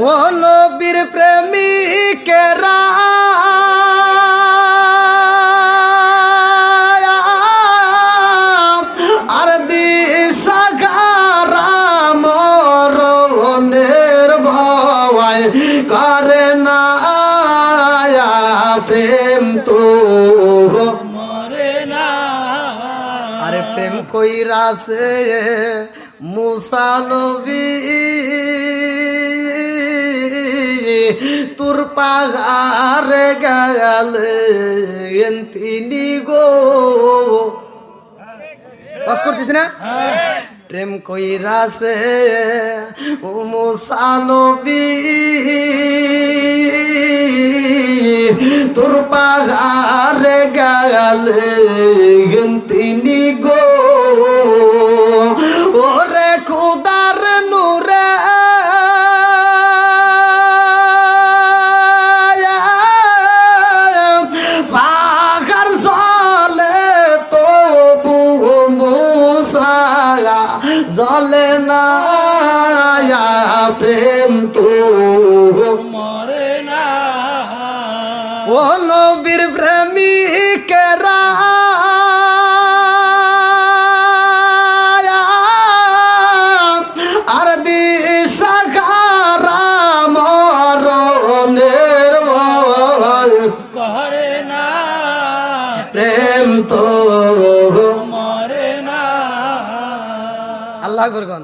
ও নবীর প্রেমিকেরা আর দিশাহারা মরণের ভয় করে না প্রেম তো মরে না। আরে প্রেম কইরাছে মুসা নবী তোর পাহাড়ে গেলেন তিনি গো বাস করতেছি না প্রেম কইরাছে মুসা নবী তোর পাহাড়ে গেলেন তিনি গো ওরে খুদার নূরে পাহাড় জলে তো মুসা জলে না প্রেম তো মরে না। ও নবীর প্রেমিকেরা আর দিশাহারা মরণের ভয় করে না প্রেম তো মরে না। আল্লাহ আকবার।